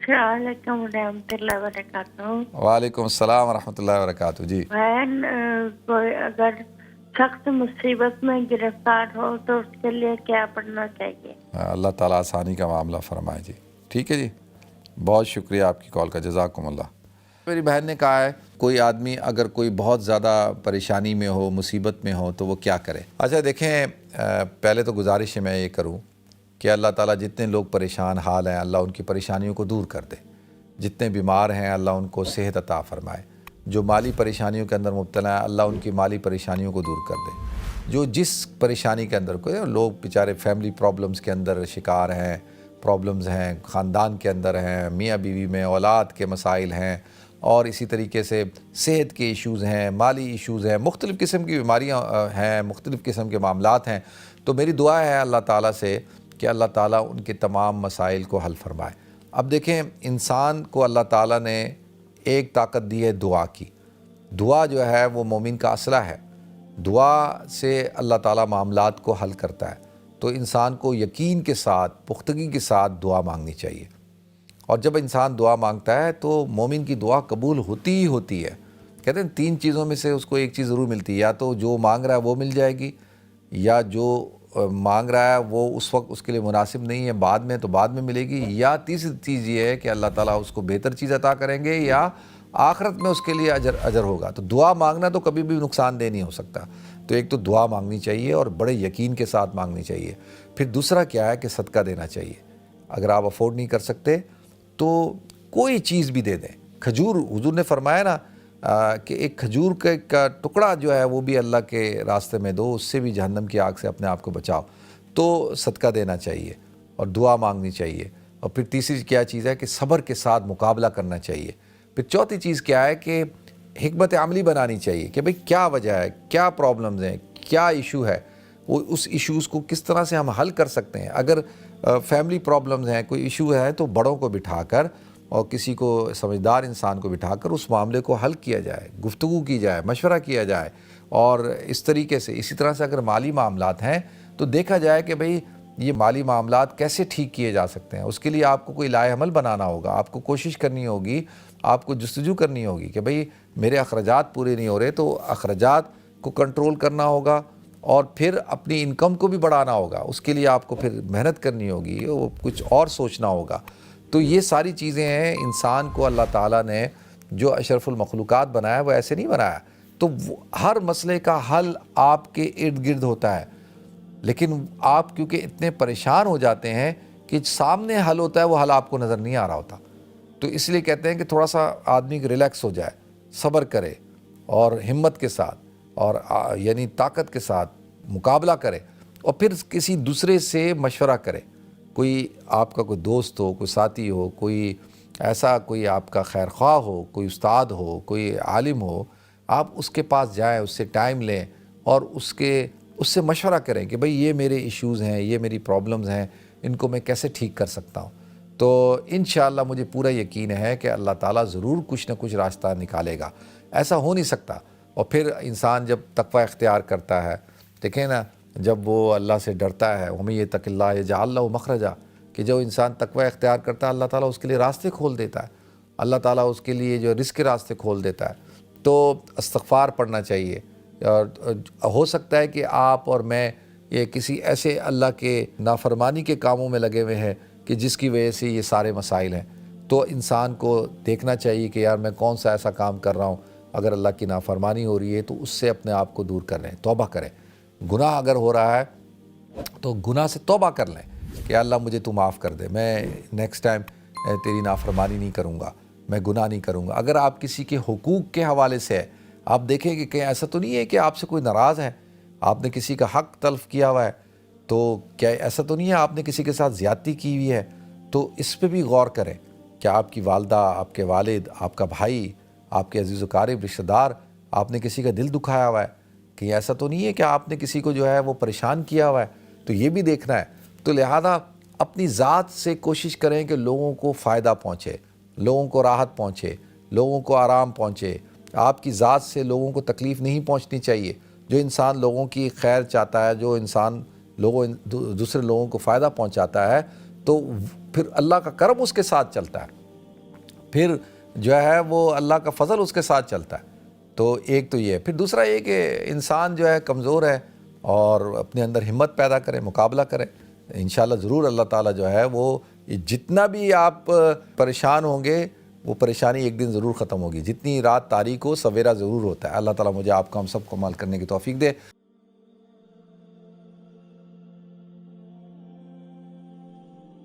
السلام علیکم ورحمۃ اللہ وبرکاتہ۔ وعلیکم السلام ورحمۃ اللہ وبرکاتہ۔ جی بہن، کوئی اگر سخت مصیبت میں گرفتار ہو تو اس کے لیے کیا پڑھنا چاہیے؟ اللہ تعالیٰ آسانی کا معاملہ فرمائے۔ جی ٹھیک ہے جی، بہت شکریہ آپ کی کال کا، جزاکم اللہ۔ میری بہن نے کہا ہے کوئی آدمی اگر کوئی بہت زیادہ پریشانی میں ہو، مصیبت میں ہو تو وہ کیا کرے۔ اچھا دیکھیں، پہلے تو گزارش ہے میں یہ کروں کہ اللہ تعالیٰ جتنے لوگ پریشان حال ہیں اللہ ان کی پریشانیوں کو دور کر دے، جتنے بیمار ہیں اللہ ان کو صحت عطا فرمائے، جو مالی پریشانیوں کے اندر مبتلا ہیں اللہ ان کی مالی پریشانیوں کو دور کر دے، جو جس پریشانی کے اندر کوئی لوگ بیچارے فیملی پرابلمز کے اندر شکار ہیں، پرابلمز ہیں خاندان کے اندر ہیں، میاں بیوی میں اولاد کے مسائل ہیں، اور اسی طریقے سے صحت کے ایشوز ہیں، مالی ایشوز ہیں، مختلف قسم کی بیماریاں ہیں، مختلف قسم کے معاملات ہیں، تو میری دعا ہے اللہ تعالیٰ سے کہ اللہ تعالیٰ ان کے تمام مسائل کو حل فرمائے۔ اب دیکھیں، انسان کو اللہ تعالیٰ نے ایک طاقت دی ہے دعا کی۔ دعا جو ہے وہ مومن کا اسلحہ ہے، دعا سے اللہ تعالیٰ معاملات کو حل کرتا ہے، تو انسان کو یقین کے ساتھ، پختگی کے ساتھ دعا مانگنی چاہیے، اور جب انسان دعا مانگتا ہے تو مومن کی دعا قبول ہوتی ہی ہوتی ہے۔ کہتے ہیں 3 چیزوں میں سے اس کو ایک چیز ضرور ملتی ہے، یا تو جو مانگ رہا ہے وہ مل جائے گی، یا جو مانگ رہا ہے وہ اس وقت اس کے لیے مناسب نہیں ہے، بعد میں تو بعد میں ملے گی، یا تیسری چیز یہ ہے کہ اللہ تعالیٰ اس کو بہتر چیز عطا کریں گے، یا آخرت میں اس کے لیے اجر ہوگا۔ تو دعا مانگنا تو کبھی بھی نقصان دہ نہیں ہو سکتا، تو ایک تو دعا مانگنی چاہیے اور بڑے یقین کے ساتھ مانگنی چاہیے۔ پھر دوسرا کیا ہے کہ صدقہ دینا چاہیے، اگر آپ افورڈ نہیں کر سکتے تو کوئی چیز بھی دے دیں۔ کھجور، حضور نے فرمایا نا کہ ایک کھجور کا ٹکڑا جو ہے وہ بھی اللہ کے راستے میں دو، اس سے بھی جہنم کی آگ سے اپنے آپ کو بچاؤ۔ تو صدقہ دینا چاہیے اور دعا مانگنی چاہیے۔ اور پھر تیسری کیا چیز ہے کہ صبر کے ساتھ مقابلہ کرنا چاہیے۔ پھر چوتھی چیز کیا ہے کہ حکمت عملی بنانی چاہیے کہ بھئی کیا وجہ ہے، کیا پرابلمز ہیں، کیا ایشو ہے، وہ اس ایشوز کو کس طرح سے ہم حل کر سکتے ہیں۔ اگر فیملی پرابلمز ہیں، کوئی ایشو ہے، تو بڑوں کو بٹھا کر اور کسی کو سمجھدار انسان کو بٹھا کر اس معاملے کو حل کیا جائے، گفتگو کی جائے، مشورہ کیا جائے، اور اس طریقے سے اسی طرح سے اگر مالی معاملات ہیں تو دیکھا جائے کہ بھئی یہ مالی معاملات کیسے ٹھیک کیے جا سکتے ہیں۔ اس کے لیے آپ کو کوئی لائحہ عمل بنانا ہوگا، آپ کو کوشش کرنی ہوگی، آپ کو جستجو کرنی ہوگی کہ بھئی میرے اخراجات پورے نہیں ہو رہے، تو اخراجات کو کنٹرول کرنا ہوگا، اور پھر اپنی انکم کو بھی بڑھانا ہوگا، اس کے لیے آپ کو پھر محنت کرنی ہوگی، وہ کچھ اور سوچنا ہوگا۔ تو یہ ساری چیزیں ہیں، انسان کو اللہ تعالیٰ نے جو اشرف المخلوقات بنایا وہ ایسے نہیں بنایا، تو ہر مسئلے کا حل آپ کے ارد گرد ہوتا ہے، لیکن آپ کیونکہ اتنے پریشان ہو جاتے ہیں کہ سامنے حل ہوتا ہے وہ حل آپ کو نظر نہیں آ رہا ہوتا، تو اس لیے کہتے ہیں کہ تھوڑا سا آدمی ریلیکس ہو جائے، صبر کرے اور ہمت کے ساتھ اور یعنی طاقت کے ساتھ مقابلہ کرے، اور پھر کسی دوسرے سے مشورہ کرے۔ کوئی آپ کا کوئی دوست ہو، کوئی ساتھی ہو، کوئی ایسا کوئی آپ کا خیر خواہ ہو، کوئی استاد ہو، کوئی عالم ہو، آپ اس کے پاس جائیں، اس سے ٹائم لیں اور اس سے مشورہ کریں کہ بھئی یہ میرے ایشوز ہیں، یہ میری پرابلمز ہیں، ان کو میں کیسے ٹھیک کر سکتا ہوں۔ تو انشاءاللہ مجھے پورا یقین ہے کہ اللہ تعالیٰ ضرور کچھ نہ کچھ راستہ نکالے گا، ایسا ہو نہیں سکتا۔ اور پھر انسان جب تقوی اختیار کرتا ہے، دیکھیں نا، جب وہ اللہ سے ڈرتا ہے، وَمَن یَتَّقِ اللَّهَ یَجْعَل لَّهُ مَخْرَجًا، کہ جو انسان تقوی اختیار کرتا ہے اللہ تعالیٰ اس کے لیے راستے کھول دیتا ہے، اللہ تعالیٰ اس کے لیے جو رزق کے راستے کھول دیتا ہے۔ تو استغفار پڑھنا چاہیے، اور ہو سکتا ہے کہ آپ اور میں یہ کسی ایسے اللہ کے نافرمانی کے کاموں میں لگے ہوئے ہیں کہ جس کی وجہ سے یہ سارے مسائل ہیں، تو انسان کو دیکھنا چاہیے کہ یار میں کون سا ایسا کام کر رہا ہوں، اگر اللہ کی نافرمانی ہو رہی ہے تو اس سے اپنے آپ کو دور کر لیں، توبہ کریں۔ گناہ اگر ہو رہا ہے تو گناہ سے توبہ کر لیں کہ اللہ مجھے تو معاف کر دے، میں نیکسٹ ٹائم تیری نافرمانی نہیں کروں گا، میں گناہ نہیں کروں گا۔ اگر آپ کسی کے حقوق کے حوالے سے ہے، آپ دیکھیں کہ کہیں ایسا تو نہیں ہے کہ آپ سے کوئی ناراض ہے، آپ نے کسی کا حق تلف کیا ہوا ہے، تو کیا ایسا تو نہیں ہے آپ نے کسی کے ساتھ زیادتی کی ہوئی ہے، تو اس پہ بھی غور کریں کہ آپ کی والدہ، آپ کے والد، آپ کا بھائی، آپ کے عزیز و قارب رشتہ دار، آپ نے کسی کا دل دکھایا ہوا ہے، کہ ایسا تو نہیں ہے کہ آپ نے کسی کو جو ہے وہ پریشان کیا ہوا ہے، تو یہ بھی دیکھنا ہے۔ تو لہذا اپنی ذات سے کوشش کریں کہ لوگوں کو فائدہ پہنچے، لوگوں کو راحت پہنچے، لوگوں کو آرام پہنچے۔ آپ کی ذات سے لوگوں کو تکلیف نہیں پہنچنی چاہیے۔ جو انسان لوگوں کی خیر چاہتا ہے، جو انسان دوسرے لوگوں کو فائدہ پہنچاتا ہے، تو پھر اللہ کا کرم اس کے ساتھ چلتا ہے۔ پھر جو ہے وہ اللہ کا فضل اس کے ساتھ چلتا ہے. تو ایک تو یہ ہے. پھر دوسرا یہ کہ انسان جو ہے کمزور ہے اور اپنے اندر ہمت پیدا کرے, مقابلہ کرے. انشاءاللہ ضرور اللہ تعالیٰ جو ہے وہ جتنا بھی آپ پریشان ہوں گے وہ پریشانی ایک دن ضرور ختم ہوگی. جتنی رات تاریک ہو سویرا ضرور ہوتا ہے. اللہ تعالیٰ مجھے آپ کو ہم سب کو عمل کرنے کی توفیق دے.